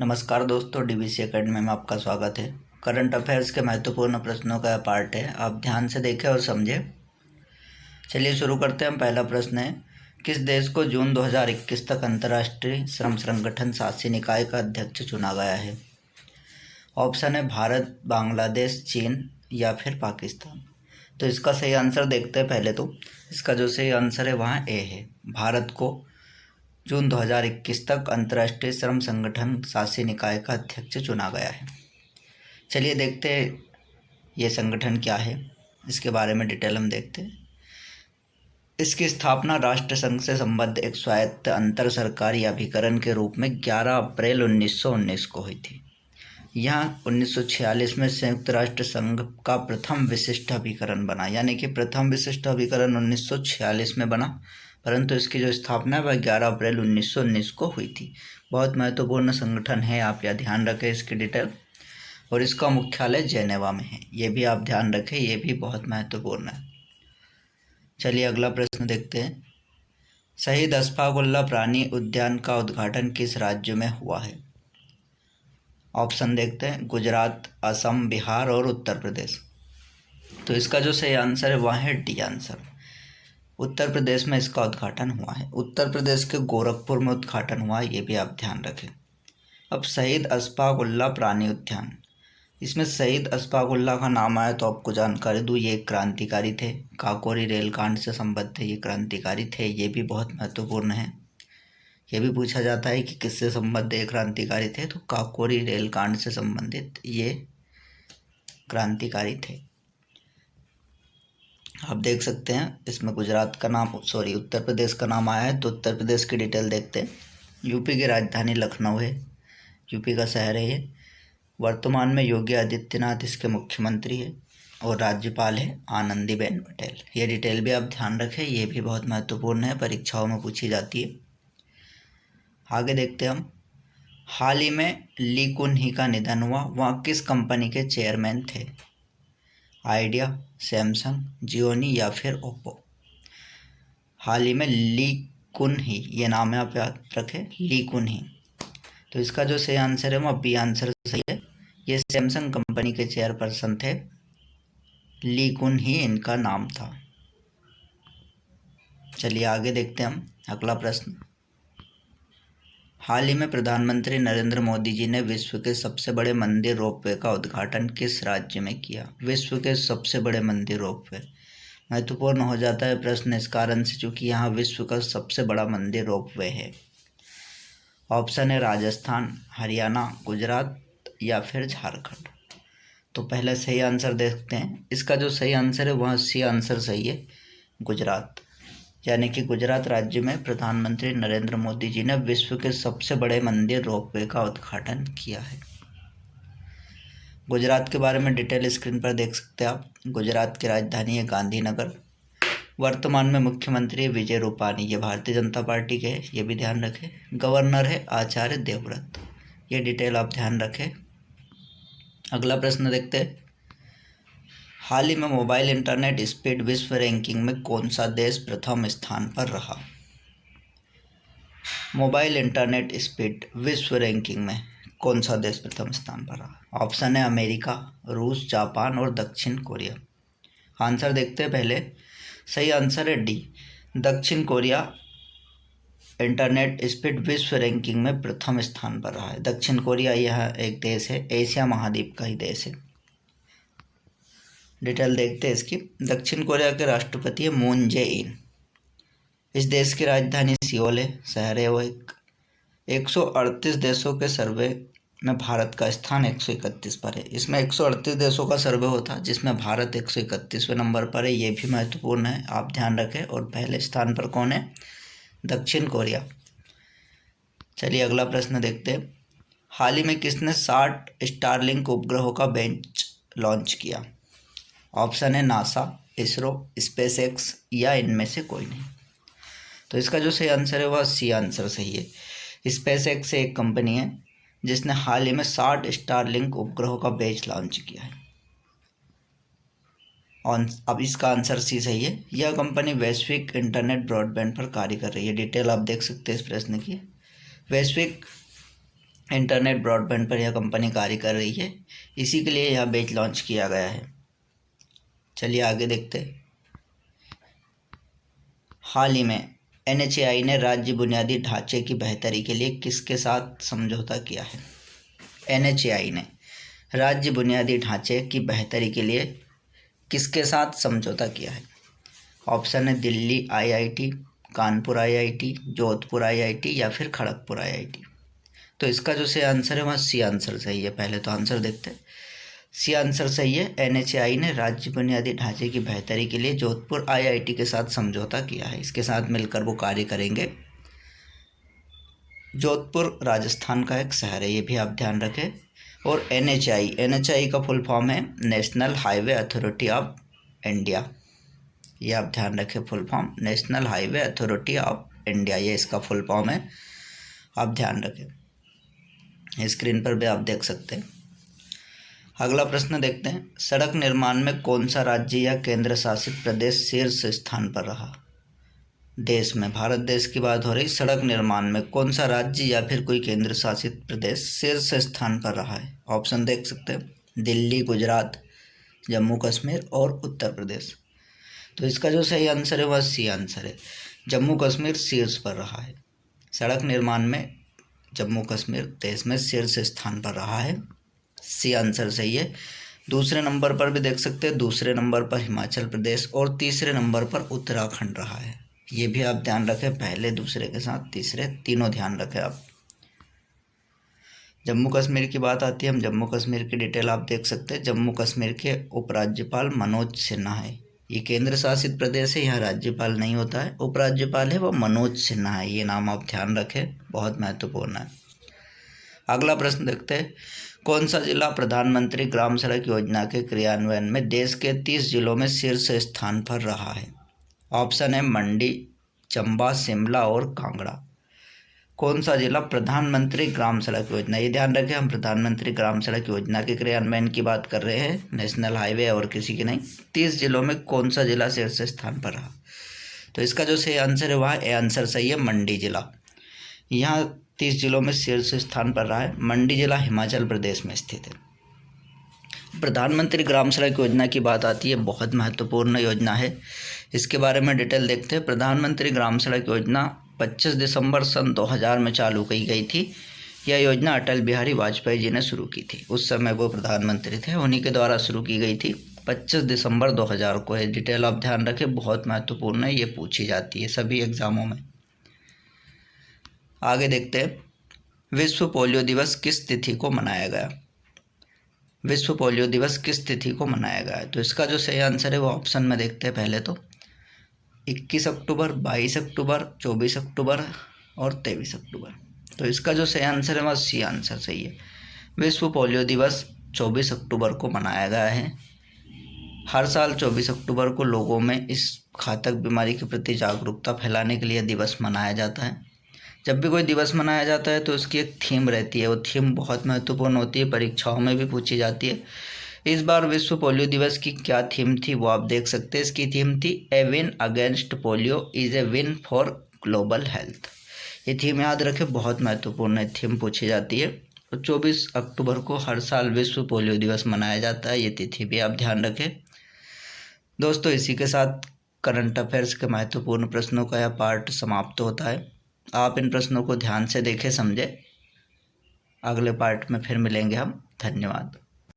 नमस्कार दोस्तों, DBC academy में आपका स्वागत है। करंट अफेयर्स के महत्वपूर्ण प्रश्नों का पार्ट है, आप ध्यान से देखें और समझें। चलिए शुरू करते हैं। पहला प्रश्न है, किस देश को जून 2021 तक अंतर्राष्ट्रीय श्रम संगठन शासी निकाय का अध्यक्ष चुना गया है? ऑप्शन है भारत, बांग्लादेश, चीन या फिर पाकिस्तान। तो इसका सही आंसर देखते हैं। पहले तो इसका जो सही आंसर है वहाँ ए है। भारत को जून 2021 तक अंतर्राष्ट्रीय श्रम संगठन शासी निकाय का अध्यक्ष चुना गया है। चलिए देखते हैं ये संगठन क्या है, इसके बारे में डिटेल हम देखते हैं। इसकी स्थापना राष्ट्रसंघ से संबद्ध एक स्वायत्त अंतर सरकारी अभिकरण के रूप में 11 अप्रैल 1919 को हुई थी। यहाँ 1946 में संयुक्त राष्ट्र संघ का प्रथम विशिष्ट अभिकरण बना, यानी कि प्रथम विशिष्ट अभिकरण 1946 में बना, परंतु इसकी जो स्थापना है वह 11 अप्रैल 1919 को हुई थी। बहुत महत्वपूर्ण संगठन है, आप यह ध्यान रखें इसकी डिटेल। और इसका मुख्यालय जेनेवा में है, ये भी आप ध्यान रखें, ये भी बहुत महत्वपूर्ण है। चलिए अगला प्रश्न देखते हैं। शहीद अशफाक़-उल्लाह प्राणी उद्यान का उद्घाटन किस राज्य में हुआ है? ऑप्शन देखते हैं, गुजरात, असम, बिहार और उत्तर प्रदेश। तो इसका जो सही आंसर है वह है डी आंसर। उत्तर प्रदेश में इसका उद्घाटन हुआ है। उत्तर प्रदेश के गोरखपुर में उद्घाटन हुआ है, ये भी आप ध्यान रखें। अब शहीद अशफाक़-उल्लाह प्राणी उद्यान, इसमें शहीद अशफाक़-उल्लाह का नाम आया तो आपको जानकारी दूँ, ये एक क्रांतिकारी थे, काकोरी रेलकांड से संबद्ध थे, ये क्रांतिकारी थे, ये भी बहुत महत्वपूर्ण है। ये भी पूछा जाता है कि किससे संबद्ध ये क्रांतिकारी थे, तो काकोरी रेलकांड से संबंधित ये क्रांतिकारी थे। आप देख सकते हैं इसमें गुजरात का नाम, उत्तर प्रदेश का नाम आया है। तो उत्तर प्रदेश की डिटेल देखते हैं। यूपी की राजधानी लखनऊ है, यूपी का शहर है ये। वर्तमान में योगी आदित्यनाथ इसके मुख्यमंत्री है और राज्यपाल है आनंदीबेन पटेल। ये डिटेल भी आप ध्यान रखें, ये भी बहुत महत्वपूर्ण है, परीक्षाओं में पूछी जाती है। आगे देखते हैं हम। हाल ही में ली कुन ही का निधन हुआ, वहाँ किस कंपनी के चेयरमैन थे? आइडिया, सैमसंग, जियोनी या फिर ओप्पो। हाल ही में ली कुन ही, ये नाम है, आप याद रखें, ली कुन ही। तो इसका जो सही आंसर है वह बी आंसर सही है। ये सैमसंग कंपनी के चेयरपर्सन थे, ली कुन ही इनका नाम था। चलिए आगे देखते हैं हम। अगला प्रश्न, हाल ही में प्रधानमंत्री नरेंद्र मोदी जी ने विश्व के सबसे बड़े मंदिर रोपवे का उद्घाटन किस राज्य में किया? विश्व के सबसे बड़े मंदिर रोपवे महत्वपूर्ण हो जाता है प्रश्न इस कारण से चूँकि यहाँ विश्व का सबसे बड़ा मंदिर रोपवे है। ऑप्शन है राजस्थान, हरियाणा, गुजरात या फिर झारखंड। तो पहले सही आंसर देखते हैं। इसका जो सही आंसर है वह सी आंसर सही है, गुजरात। यानी कि गुजरात राज्य में प्रधानमंत्री नरेंद्र मोदी जी ने विश्व के सबसे बड़े मंदिर रोपवे का उद्घाटन किया है। गुजरात के बारे में डिटेल स्क्रीन पर देख सकते हैं आप। गुजरात की राजधानी है गांधीनगर। वर्तमान में मुख्यमंत्री विजय रूपानी, ये भारतीय जनता पार्टी के हैं, ये भी ध्यान रखें। गवर्नर है आचार्य देवव्रत, ये डिटेल आप ध्यान रखें। अगला प्रश्न देखते हैं। हाल ही में मोबाइल इंटरनेट स्पीड विश्व रैंकिंग में कौन सा देश प्रथम स्थान पर रहा? मोबाइल इंटरनेट स्पीड विश्व रैंकिंग में कौन सा देश प्रथम स्थान पर रहा? ऑप्शन है अमेरिका, रूस, जापान और दक्षिण कोरिया। आंसर देखते हैं पहले। सही आंसर है डी, दक्षिण कोरिया इंटरनेट स्पीड विश्व रैंकिंग में प्रथम स्थान पर रहा है। दक्षिण कोरिया यह एक देश है, एशिया महाद्वीप का ही देश है। डिटेल देखते हैं इसकी। दक्षिण कोरिया के राष्ट्रपति है मून जे इन। इस देश की राजधानी सियोल है, शहर है वो एक। 138 देशों के सर्वे में भारत का स्थान 131 पर है। इसमें 138 देशों का सर्वे होता है जिसमें भारत 131वें नंबर पर है, ये भी महत्वपूर्ण है, आप ध्यान रखें। और पहले स्थान पर कौन है? दक्षिण कोरिया। चलिए अगला प्रश्न देखते हैं। हाल ही में किसने 60 स्टारलिंक उपग्रहों का बेंच लॉन्च किया? ऑप्शन है नासा, इसरो, स्पेसएक्स या इनमें से कोई नहीं। तो इसका जो सही आंसर है वह सी आंसर सही है। स्पेसएक्स एक कंपनी है जिसने हाल ही में 60 स्टारलिंक उपग्रहों का बेंच लॉन्च किया है। और अब इसका आंसर सी सही है। यह कंपनी वैश्विक इंटरनेट ब्रॉडबैंड पर कार्य कर रही है। डिटेल आप देख सकते हैं इस प्रश्न की। वैश्विक इंटरनेट ब्रॉडबैंड पर यह कंपनी कार्य कर रही है। इसी के लिए यह बैच लॉन्च किया गया है। चलिए आगे देखते हैं। हाल ही में NHAI ने राज्य बुनियादी ढांचे की बेहतरी के लिए किसके साथ समझौता किया है? NHAI ने राज्य बुनियादी ढांचे की बेहतरी के लिए किसके साथ समझौता किया है? ऑप्शन है Delhi IIT, Kanpur IIT, Jodhpur IIT या फिर खड़गपुर IIT। तो इसका जो सही आंसर है वह सी आंसर सही है। पहले तो आंसर देखते हैं। सी आंसर सही है। NHAI ने राज्य बुनियादी ढांचे की बेहतरी के लिए जोधपुर IIT के साथ समझौता किया है। इसके साथ मिलकर वो कार्य करेंगे। जोधपुर राजस्थान का एक शहर है, ये भी आप ध्यान रखें। और NHAI का फुल फॉर्म है national highway authority of India. ये आप ध्यान रखें, full form national highway authority of India, ये इसका फुल फॉर्म है, आप ध्यान रखें। स्क्रीन पर भी आप देख सकते हैं। अगला प्रश्न देखते हैं। सड़क निर्माण में कौन सा राज्य या केंद्र शासित प्रदेश शीर्ष स्थान पर रहा? देश में, भारत देश की बात हो रही, सड़क निर्माण में कौन सा राज्य या फिर कोई केंद्र शासित प्रदेश शीर्ष स्थान पर रहा है? ऑप्शन देख सकते हैं दिल्ली, गुजरात, जम्मू कश्मीर और उत्तर प्रदेश। तो इसका जो सही आंसर है वह सी आंसर है। जम्मू कश्मीर शीर्ष पर रहा है। सड़क निर्माण में जम्मू कश्मीर देश में शीर्ष स्थान पर रहा है। सी आंसर सही है। दूसरे नंबर पर भी देख सकते हैं, दूसरे नंबर पर हिमाचल प्रदेश और तीसरे नंबर पर उत्तराखंड रहा है। ये भी आप ध्यान रखें, पहले दूसरे के साथ तीसरे तीनों ध्यान रखें आप। जम्मू कश्मीर की बात आती है, हम जम्मू कश्मीर की डिटेल आप देख सकते हैं। जम्मू कश्मीर के उपराज्यपाल मनोज सिन्हा है। ये केंद्र शासित प्रदेश है, यहाँ राज्यपाल नहीं होता है, उपराज्यपाल है वो मनोज सिन्हा है। ये नाम आप ध्यान रखें, बहुत महत्वपूर्ण है। अगला प्रश्न देखते हैं। कौन सा जिला प्रधानमंत्री ग्राम सड़क योजना के क्रियान्वयन में देश के 30 जिलों में शीर्ष स्थान पर रहा है? ऑप्शन है मंडी, चंबा, शिमला और कांगड़ा। कौन सा जिला प्रधानमंत्री ग्राम सड़क योजना, ये ध्यान रखें हम प्रधानमंत्री ग्राम सड़क योजना के क्रियान्वयन की बात कर रहे हैं, नेशनल हाईवे और किसी की नहीं। 30 जिलों में कौन सा जिला शीर्ष स्थान पर रहा? तो इसका जो सही आंसर है वह ए आंसर सही है, मंडी जिला। यहाँ 30 जिलों में शीर्ष स्थान पर रहा है। मंडी जिला हिमाचल प्रदेश में स्थित है। प्रधानमंत्री ग्राम सड़क योजना की बात आती है, बहुत महत्वपूर्ण योजना है। इसके बारे में डिटेल देखते हैं। प्रधानमंत्री ग्राम सड़क योजना 25 दिसंबर सन 2000 में चालू की गई थी। यह योजना अटल बिहारी वाजपेयी जी ने शुरू की थी। उस समय वो प्रधानमंत्री थे, उन्हीं के द्वारा शुरू की गई थी। 25 दिसंबर 2000 को है। डिटेल आप ध्यान रखें, बहुत महत्वपूर्ण है, ये पूछी जाती है सभी एग्जामों में। आगे देखते हैं। विश्व पोलियो दिवस किस तिथि को मनाया गया? विश्व पोलियो दिवस किस तिथि को मनाया गया है? तो इसका जो सही आंसर है वो ऑप्शन में देखते हैं। पहले तो 21 अक्टूबर, 22 अक्टूबर, 24 अक्टूबर और 23 अक्टूबर। तो इसका जो सही आंसर है वह सी आंसर सही है। विश्व पोलियो दिवस 24 अक्टूबर को मनाया गया है। हर साल 24 अक्टूबर को लोगों में इस घातक बीमारी के प्रति जागरूकता फैलाने के लिए दिवस मनाया जाता है। जब भी कोई दिवस मनाया जाता है तो उसकी एक थीम रहती है, वो थीम बहुत महत्वपूर्ण होती है, परीक्षाओं में भी पूछी जाती है। इस बार विश्व पोलियो दिवस की क्या थीम थी वो आप देख सकते हैं। इसकी थीम थी a win against polio is a win for global health. ये थीम याद रखें, बहुत महत्वपूर्ण है, थीम पूछी जाती है। तो 24 अक्टूबर को हर साल विश्व पोलियो दिवस मनाया जाता है, ये तिथि भी आप ध्यान रखें। दोस्तों, इसी के साथ करंट अफेयर्स के महत्वपूर्ण प्रश्नों का यह पार्ट समाप्त होता है। आप इन प्रश्नों को ध्यान से देखें, समझें। अगले पार्ट में फिर मिलेंगे हम। धन्यवाद।